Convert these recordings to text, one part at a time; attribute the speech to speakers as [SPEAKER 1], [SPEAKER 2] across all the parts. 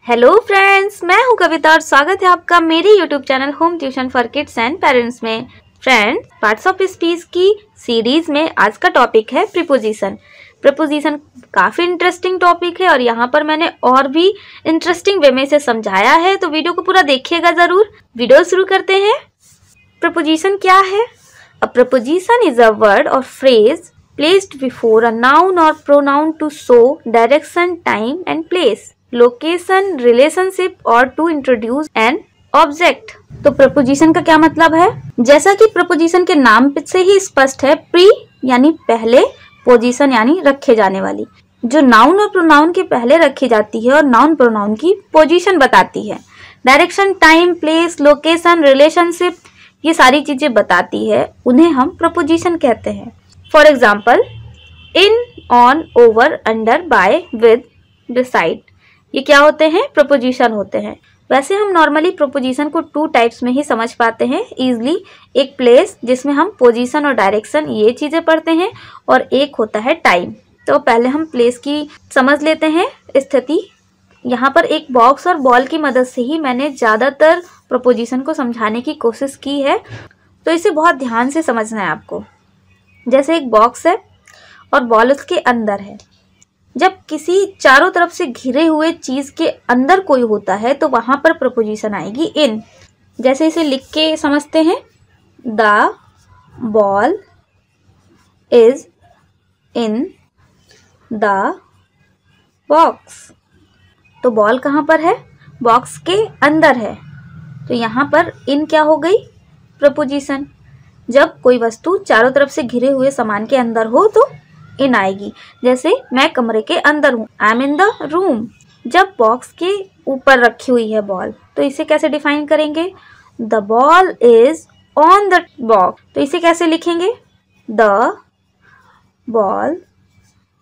[SPEAKER 1] Hello friends, मैं हूं कविता और स्वागत है आपका मेरे YouTube channel home tuition for kids and parents में। फ्रेंड्स, पार्ट्स ऑफ स्पीच की सीरीज में आज का टॉपिक है प्रीपोजिशन। प्रीपोजिशन काफ़ी इंटरेस्टिंग टॉपिक है और यहाँ पर मैंने और भी इंटरेस्टिंग वे में इसे समझाया है, तो वीडियो को पूरा देखिएगा ज़रूर। वीडियो शुरू करते हैं। प्रीपोजिशन क्या है? अ प्रीपोजिशन इज अ वर्ड और phrase placed before a noun or pronoun to show direction, time and place, location, relationship or to introduce an object। तो प्रपोजिशन का क्या मतलब है? जैसा कि प्रपोजिशन के नाम से ही स्पष्ट है, प्री यानी पहले, पोजीशन यानी रखे जाने वाली, जो नाउन और प्रोनाउन के पहले रखी जाती है और नाउन प्रोनाउन की पोजीशन बताती है। Direction, time, place, location, relationship, ये सारी चीजें बताती है, उन्हें हम प्रपोजिशन कहते हैं। For example, in, on, over, under, by, with, beside, ये क्या होते हैं? प्रपोजिशन होते हैं। वैसे हम नॉर्मली प्रपोजिशन को टू टाइप्स में ही समझ पाते हैं इजीली। एक प्लेस, जिसमें हम पोजीशन और डायरेक्शन ये चीज़ें पढ़ते हैं, और एक होता है टाइम। तो पहले हम प्लेस की समझ लेते हैं स्थिति। यहाँ पर एक बॉक्स और बॉल की मदद से ही मैंने ज़्यादातर प्रपोजिशन को समझाने की कोशिश की है, तो इसे बहुत ध्यान से समझना है आपको। जैसे एक बॉक्स है और बॉल उसके अंदर है। जब किसी चारों तरफ से घिरे हुए चीज के अंदर कोई होता है तो वहां पर प्रपोजिशन आएगी इन। जैसे इसे लिख के समझते हैं, the ball is in the box. तो बॉल कहाँ पर है? बॉक्स के अंदर है। तो यहाँ पर इन क्या हो गई? प्रपोजिशन। जब कोई वस्तु चारों तरफ से घिरे हुए सामान के अंदर हो तो इन आएगी। जैसे मैं कमरे के अंदर हूँ, I am in the room. जब बॉक्स के ऊपर रखी हुई है बॉल, तो इसे कैसे डिफाइन करेंगे? The ball is on the box. तो इसे कैसे लिखेंगे? The ball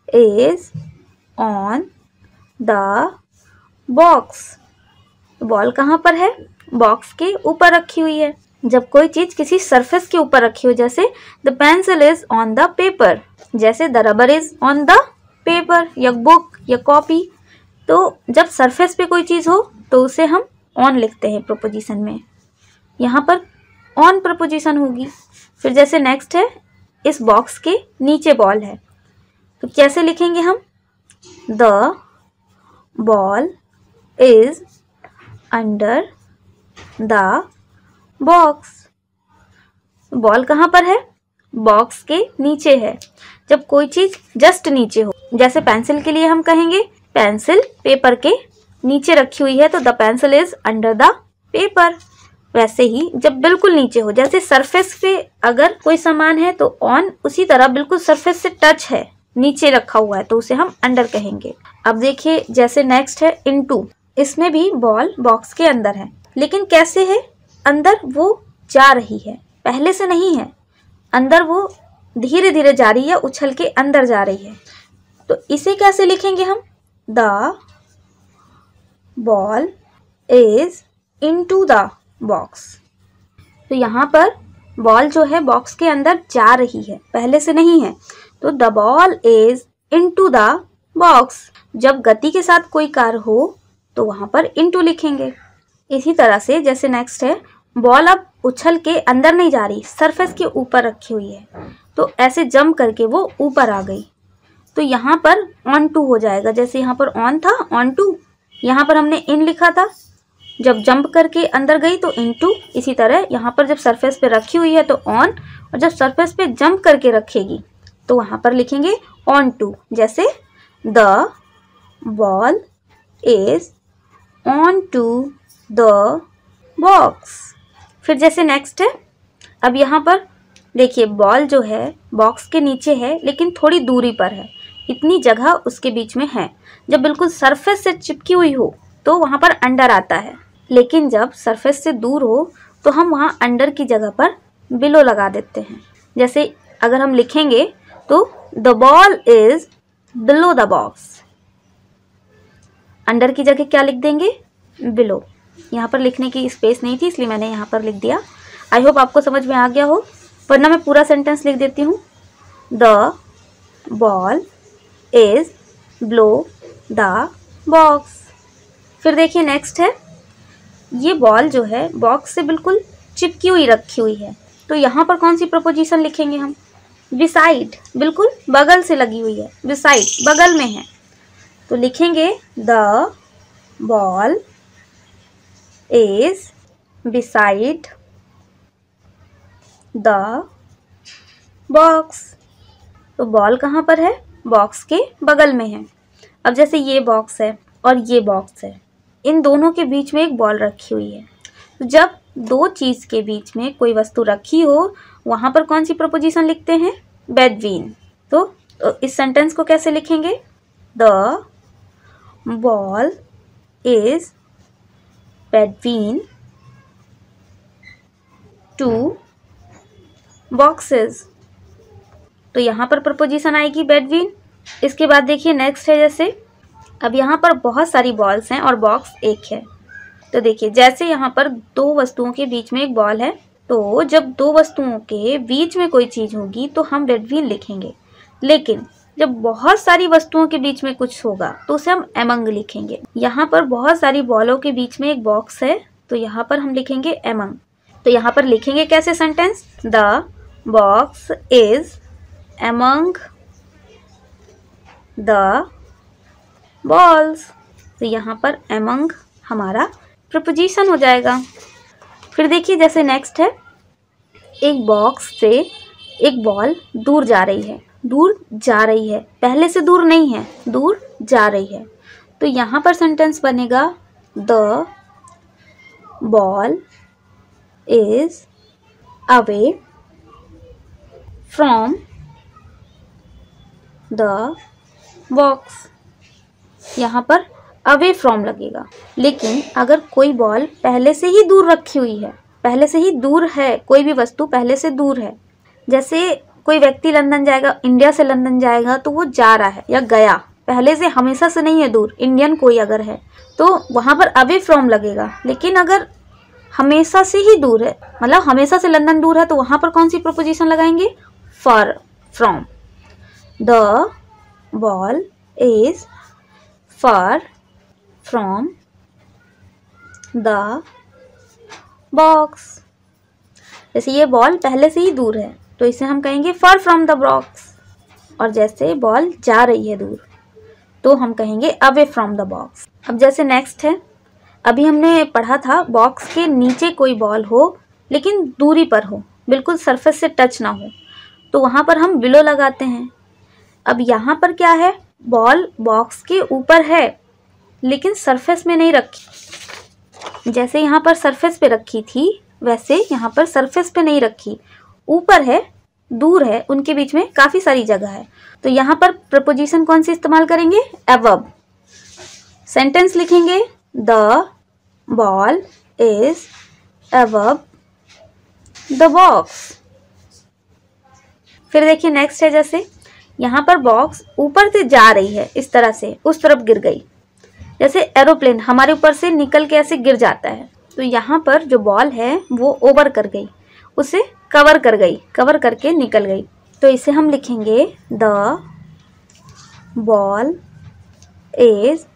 [SPEAKER 1] is on the box. Ball कहाँ पर है? बॉक्स के ऊपर रखी हुई है। जब कोई चीज किसी सरफेस के ऊपर रखी हो, जैसे the pencil is on the paper, जैसे the rubber is on the paper, या बुक या कॉपी, तो जब सरफेस पे कोई चीज हो तो उसे हम ऑन लिखते हैं प्रपोजिशन में। यहाँ पर ऑन प्रपोजिशन होगी। फिर जैसे नेक्स्ट है, इस बॉक्स के नीचे बॉल है, तो कैसे लिखेंगे हम? The ball is under the box. Ball कहाँ पर है? बॉक्स के नीचे है। जब कोई चीज जस्ट नीचे हो, जैसे पेंसिल के लिए हम कहेंगे पेंसिल पेपर के नीचे रखी हुई है, तो the pencil is under the paper. वैसे ही जब बिल्कुल नीचे हो, जैसे सरफेस पे अगर कोई सामान है तो ऑन, उसी तरह बिल्कुल सरफेस से टच है, नीचे रखा हुआ है, तो उसे हम अंडर कहेंगे। अब देखिए, जैसे नेक्स्ट है इनटू। इसमें भी बॉल बॉक्स के अंदर है, लेकिन कैसे है? अंदर वो जा रही है, पहले से नहीं है। अंदर वो धीरे धीरे जा रही है, उछल के अंदर जा रही है। तो इसे कैसे लिखेंगे हम? The ball is into the box. तो यहाँ पर बॉल जो है बॉक्स के अंदर जा रही है, पहले से नहीं है, तो the ball is into the box. जब गति के साथ कोई कार्य हो तो वहां पर इनटू लिखेंगे। इसी तरह से जैसे नेक्स्ट है, बॉल अब उछल के अंदर नहीं जा रही, सरफेस के ऊपर रखी हुई है, तो ऐसे जंप करके वो ऊपर आ गई, तो यहाँ पर ऑन टू हो जाएगा। जैसे यहाँ पर ऑन था, ऑन टू, यहाँ पर हमने इन लिखा था, जब जंप करके अंदर गई तो इन टू। इसी तरह यहाँ पर जब सरफेस पे रखी हुई है तो ऑन, और जब सरफेस पे जंप करके रखेगी तो वहाँ पर लिखेंगे ऑन टू। जैसे the ball is on to the box. फिर जैसे नेक्स्ट है, अब यहाँ पर देखिए बॉल जो है बॉक्स के नीचे है, लेकिन थोड़ी दूरी पर है, इतनी जगह उसके बीच में है। जब बिल्कुल सरफेस से चिपकी हुई हो तो वहाँ पर अंडर आता है, लेकिन जब सरफेस से दूर हो तो हम वहाँ अंडर की जगह पर बिलो लगा देते हैं। जैसे अगर हम लिखेंगे तो the ball is below the box, under की जगह क्या लिख देंगे? बिलो। यहाँ पर लिखने की स्पेस नहीं थी, इसलिए मैंने यहाँ पर लिख दिया। आई होप आपको समझ में आ गया हो, वरना मैं पूरा सेंटेंस लिख देती हूँ। The ball is below the box. फिर देखिए नेक्स्ट है, ये बॉल जो है बॉक्स से बिल्कुल चिपकी हुई रखी हुई है, तो यहाँ पर कौन सी प्रपोजिशन लिखेंगे हम? बिसाइड, बिल्कुल बगल से लगी हुई है, बिसाइड बगल में है, तो लिखेंगे the ball is beside the box. तो बॉल कहाँ पर है? बॉक्स के बगल में है। अब जैसे ये बॉक्स है और ये बॉक्स है, इन दोनों के बीच में एक बॉल रखी हुई है, तो जब दो चीज़ के बीच में कोई वस्तु रखी हो वहाँ पर कौन सी प्रपोजिशन लिखते हैं? बिटवीन। तो इस सेंटेंस को कैसे लिखेंगे? The ball is between two boxes. तो यहाँ पर प्रपोजिशन आएगी बिटवीन। इसके बाद देखिए नेक्स्ट है, जैसे अब यहाँ पर बहुत सारी बॉल्स हैं और बॉक्स एक है, तो देखिए जैसे यहाँ पर दो वस्तुओं के बीच में एक बॉल है, तो जब दो वस्तुओं के बीच में कोई चीज़ होगी तो हम बिटवीन लिखेंगे, लेकिन जब बहुत सारी वस्तुओं के बीच में कुछ होगा तो उसे हम एमंग लिखेंगे। यहाँ पर बहुत सारी बॉलों के बीच में एक बॉक्स है, तो यहाँ पर हम लिखेंगे एमंग। तो यहाँ पर लिखेंगे कैसे sentence? The box is among the balls. तो यहाँ पर एमंग हमारा प्रपोजिशन हो जाएगा। फिर देखिए जैसे नेक्स्ट है, एक बॉक्स से एक बॉल दूर जा रही है, दूर जा रही है, पहले से दूर नहीं है, दूर जा रही है, तो यहाँ पर सेंटेंस बनेगा the ball is away from the box. यहाँ पर अवे फ्रॉम लगेगा, लेकिन अगर कोई बॉल पहले से ही दूर रखी हुई है, पहले से ही दूर है, कोई भी वस्तु पहले से दूर है, जैसे कोई व्यक्ति लंदन जाएगा, इंडिया से लंदन जाएगा, तो वो जा रहा है या गया, पहले से हमेशा से नहीं है दूर, इंडियन कोई अगर है तो वहाँ पर अवे फ्रॉम लगेगा। लेकिन अगर हमेशा से ही दूर है, मतलब हमेशा से लंदन दूर है, तो वहाँ पर कौन सी प्रपोजिशन लगाएंगे? Far from. The ball is far from the box. जैसे ये बॉल पहले से ही दूर है, तो इसे हम कहेंगे फर फ्रॉम द बॉक्स, और जैसे बॉल जा रही है दूर तो हम कहेंगे अवे फ्रॉम द बॉक्स। अब जैसे नेक्स्ट है, अभी हमने पढ़ा था बॉक्स के नीचे कोई बॉल हो लेकिन दूरी पर हो, बिल्कुल सरफेस से टच ना हो, तो वहाँ पर हम बिलो लगाते हैं। अब यहाँ पर क्या है? बॉल बॉक्स के ऊपर है लेकिन सरफेस में नहीं रखी, जैसे यहाँ पर सरफेस पे रखी थी वैसे यहाँ पर सरफेस पे नहीं रखी, ऊपर है, दूर है, उनके बीच में काफ़ी सारी जगह है, तो यहाँ पर प्रपोजिशन कौन सी इस्तेमाल करेंगे? अबव। सेंटेंस लिखेंगे the ball is above the box. फिर देखिए नेक्स्ट है, जैसे यहाँ पर बॉक्स ऊपर से जा रही है, इस तरह से उस तरफ गिर गई, जैसे एरोप्लेन हमारे ऊपर से निकल के ऐसे गिर जाता है, तो यहाँ पर जो बॉल है वो ओवर कर गई, उसे कवर कर गई, कवर करके निकल गई, तो इसे हम लिखेंगे the ball is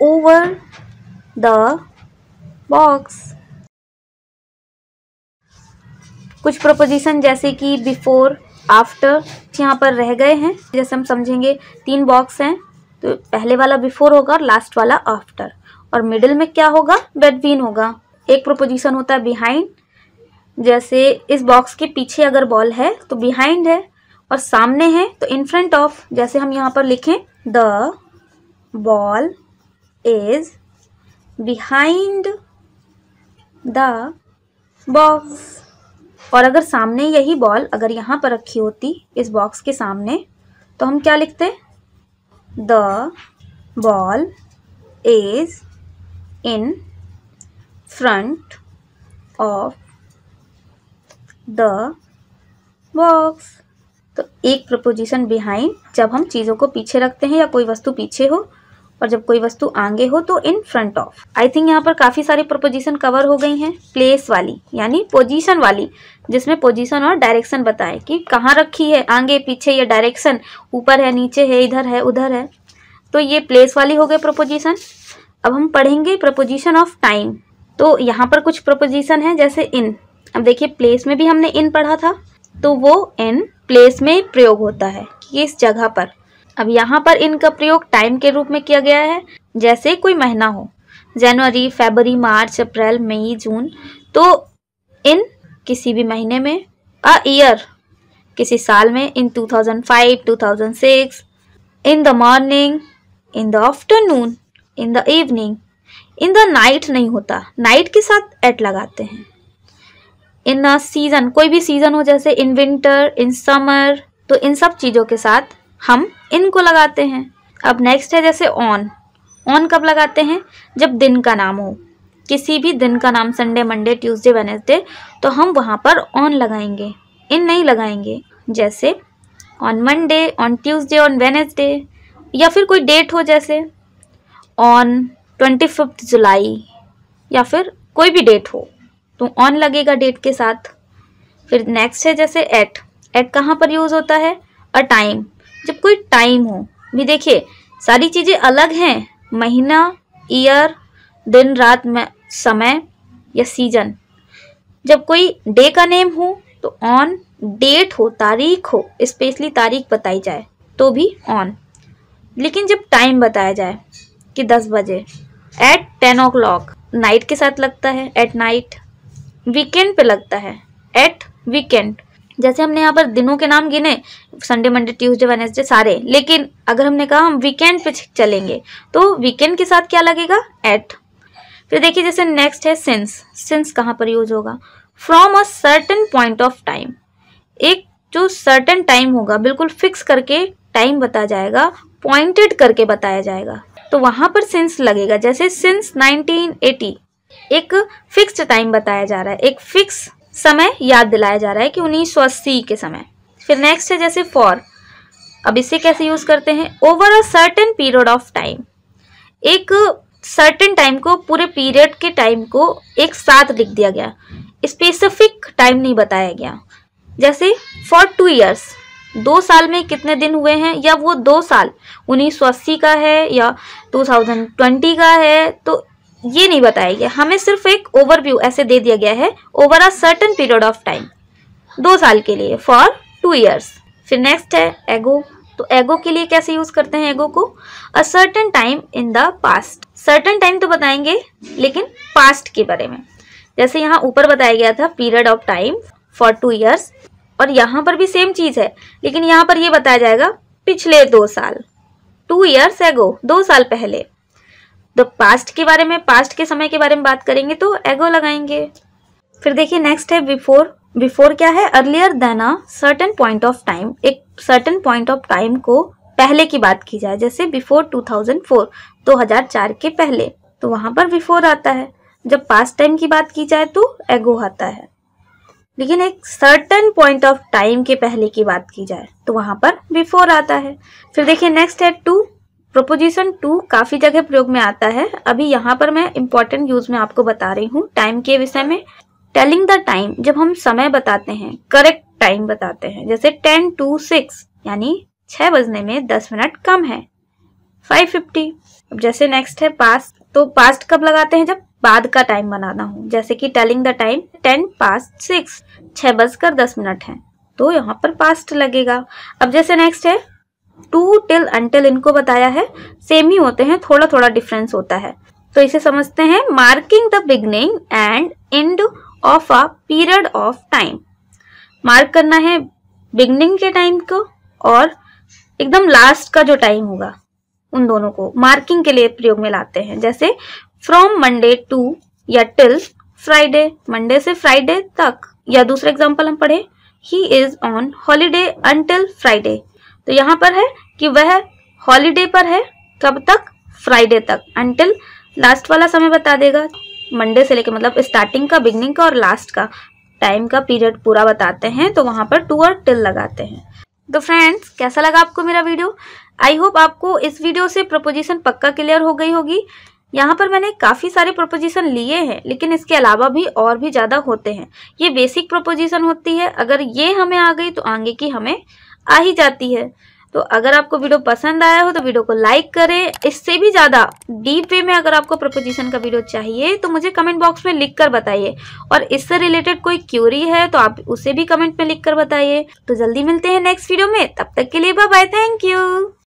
[SPEAKER 1] over the box. कुछ प्रपोजिशन जैसे कि बिफोर, आफ्टर यहाँ पर रह गए हैं, जैसे हम समझेंगे 3 बॉक्स हैं, तो पहले वाला बिफोर होगा और लास्ट वाला आफ्टर, और मिडिल में क्या होगा? बिटवीन होगा। एक प्रपोजिशन होता है बिहाइंड, जैसे इस बॉक्स के पीछे अगर बॉल है तो बिहाइंड है, और सामने है तो इन फ्रंट ऑफ, जैसे हम यहाँ पर लिखें the ball is behind the box. और अगर सामने यही बॉल अगर यहाँ पर रखी होती इस बॉक्स के सामने, तो हम क्या लिखते? The ball is in front of the box. तो एक प्रपोजिशन बिहाइंड जब हम चीज़ों को पीछे रखते हैं या कोई वस्तु पीछे हो, और जब कोई वस्तु आगे हो तो in front of. I think यहाँ पर काफ़ी सारी प्रपोजिशन कवर हो गई हैं। प्लेस वाली यानी पोजीशन वाली, जिसमें पोजीशन और डायरेक्शन बताए कि कहाँ रखी है, आगे पीछे, या डायरेक्शन ऊपर है नीचे है इधर है उधर है, तो ये प्लेस वाली हो गई प्रपोजिशन। अब हम पढ़ेंगे प्रपोजिशन ऑफ टाइम। तो यहाँ पर कुछ प्रपोजिशन है जैसे इन। अब देखिए प्लेस में भी हमने इन पढ़ा था, तो वो इन प्लेस में प्रयोग होता है कि इस जगह पर। अब यहाँ पर इन का प्रयोग टाइम के रूप में किया गया है, जैसे कोई महीना हो, जनवरी, फरवरी, मार्च, अप्रैल, मई, जून। तो इन किसी भी महीने में, अ ईयर किसी साल में, इन 2005, 2006, in the morning, in the afternoon, in the evening. In the night नहीं होता, नाइट के साथ एट लगाते हैं। इन अ सीजन, कोई भी सीजन हो जैसे इन विंटर, इन समर, तो इन सब चीज़ों के साथ हम इनको लगाते हैं। अब नेक्स्ट है जैसे ऑन। ऑन कब लगाते हैं? जब दिन का नाम हो, किसी भी दिन का नाम, संडे, मंडे, ट्यूसडे, वेडनेसडे, तो हम वहाँ पर ऑन लगाएंगे, इन नहीं लगाएंगे। जैसे on Monday, on Tuesday, on Wednesday. या फिर कोई डेट हो जैसे ऑन 25 जुलाई, या फिर कोई भी डेट हो तो ऑन लगेगा डेट के साथ। फिर नेक्स्ट है जैसे एट। एट कहाँ पर यूज़ होता है? अ टाइम, जब कोई टाइम हो। भी देखिए सारी चीज़ें अलग हैं, महीना, ईयर, दिन रात में, समय या सीजन। जब कोई डे का नेम हो तो ऑन, डेट हो, तारीख हो, स्पेशली तारीख बताई जाए तो भी ऑन। लेकिन जब टाइम बताया जाए कि 10 बजे, एट 10 o'clock, नाइट के साथ लगता है एट नाइट। वीकेंड पे लगता है एट वीकेंड। जैसे हमने यहाँ पर दिनों के नाम गिने, संडे, मंडे, ट्यूसडे, वेडनेसडे सारे, लेकिन अगर हमने कहा हम वीकेंड पे चलेंगे तो वीकेंड के साथ क्या लगेगा? एट। फिर देखिए जैसे नेक्स्ट है सिंस। सिंस कहाँ पर यूज होगा? From a certain point of time. एक जो सर्टेन टाइम होगा, बिल्कुल फिक्स करके टाइम बताया जाएगा, पॉइंटेड करके बताया जाएगा, तो वहां पर सिंस लगेगा। जैसे सिंस 1980, एक फिक्स्ड टाइम बताया जा रहा है, एक फिक्स समय याद दिलाया जा रहा है कि 1980 के समय। फिर नेक्स्ट है जैसे फॉर। अब इसे कैसे यूज करते हैं? Over a certain period of time. एक सर्टेन टाइम को, पूरे पीरियड के टाइम को एक साथ लिख दिया गया, स्पेसिफिक टाइम नहीं बताया गया। जैसे फॉर 2 years, 2 साल में कितने दिन हुए हैं, या वो 2 साल 1980 का है या 2020 का है, तो ये नहीं बताया गया। हमें सिर्फ एक ओवरव्यू ऐसे दे दिया गया है, over a certain period of time, 2 साल के लिए, फॉर 2 years। फिर नेक्स्ट है एगो। तो एगो के लिए कैसे यूज करते हैं एगो को? A certain time in the past. Certain time तो बताएंगे लेकिन पास्ट के बारे में। जैसे यहाँ ऊपर बताया गया था period of time for 2 years, और यहाँ पर भी सेम चीज है, लेकिन यहाँ पर ये बताया जाएगा पिछले 2 साल, 2 years एगो, 2 साल पहले। तो पास्ट के बारे में, पास्ट के समय के बारे में बात करेंगे तो एगो लगाएंगे। फिर देखिए नेक्स्ट है बिफोर। बिफोर क्या है? Earlier than a certain point of time. एक सर्टेन पॉइंट ऑफ टाइम को पहले की बात की जाए, जैसे बिफोर 2004, 2004 के पहले, तो वहां पर बिफोर आता है। जब पास्ट टाइम की बात की जाए तो एगो आता है। लेकिन एक सर्टेन पॉइंट ऑफ टाइम के पहले की बात की जाए तो वहां पर बिफोर आता है। फिर देखिए नेक्स्ट है टू। प्रोपोजिशन टू काफी जगह प्रयोग में आता है। अभी यहाँ पर मैं इंपॉर्टेंट यूज में आपको बता रही हूँ टाइम के विषय में। टेलिंग द टाइम, जब हम समय बताते हैं, करेक्ट टाइम बताते हैं, जैसे 10 to 6, यानी 6 बजने में 10 मिनट कम है, 5:50। अब जैसे नेक्स्ट है पास्ट। तो पास्ट कब लगाते हैं? जब बाद का टाइम बनाना हो, जैसे कि टेलिंग द टाइम 10 past 6, 6 बजकर 10 मिनट है, तो यहाँ पर पास्ट लगेगा। अब जैसे नेक्स्ट है टू, टिल, अंटिल, इनको बताया है, सेम ही होते हैं, थोड़ा थोड़ा डिफरेंस होता है। तो इसे समझते हैं marking the beginning and end of a period of time. Mark करना है बिगनिंग के टाइम को और एकदम लास्ट का जो टाइम होगा, उन दोनों को मार्किंग के लिए प्रयोग में लाते हैं। जैसे फ्रॉम मंडे टू या टिल फ्राइडे, मंडे से फ्राइडे तक। या दूसरा एग्जांपल हम पढ़े, he is on holiday until Friday. तो यहाँ पर है कि वह हॉलीडे पर है, कब तक? फ्राइडे तक। अंटिल लास्ट वाला समय बता देगा, मंडे से लेके, मतलब स्टार्टिंग का, बिगनिंग का और लास्ट का टाइम का पीरियड पूरा बताते हैं, तो वहां पर टू और टिल लगाते हैं। तो फ्रेंड्स, कैसा लगा आपको मेरा वीडियो? आई होप आपको इस वीडियो से प्रोपोजिशन पक्का क्लियर हो गई होगी। यहाँ पर मैंने काफ़ी सारे प्रोपोजिशन लिए हैं, लेकिन इसके अलावा भी और भी ज़्यादा होते हैं। ये बेसिक प्रोपोजिशन होती है, अगर ये हमें आ गई तो आगे की हमें आ ही जाती है। तो अगर आपको वीडियो पसंद आया हो तो वीडियो को लाइक करें। इससे भी ज़्यादा डीप वे में अगर आपको प्रपोजिशन का वीडियो चाहिए तो मुझे कमेंट बॉक्स में लिख कर बताइए, और इससे रिलेटेड कोई क्यूरी है तो आप उसे भी कमेंट में लिख कर बताइए। तो जल्दी मिलते हैं नेक्स्ट वीडियो में, तब तक के लिए बाय बाय, थैंक यू।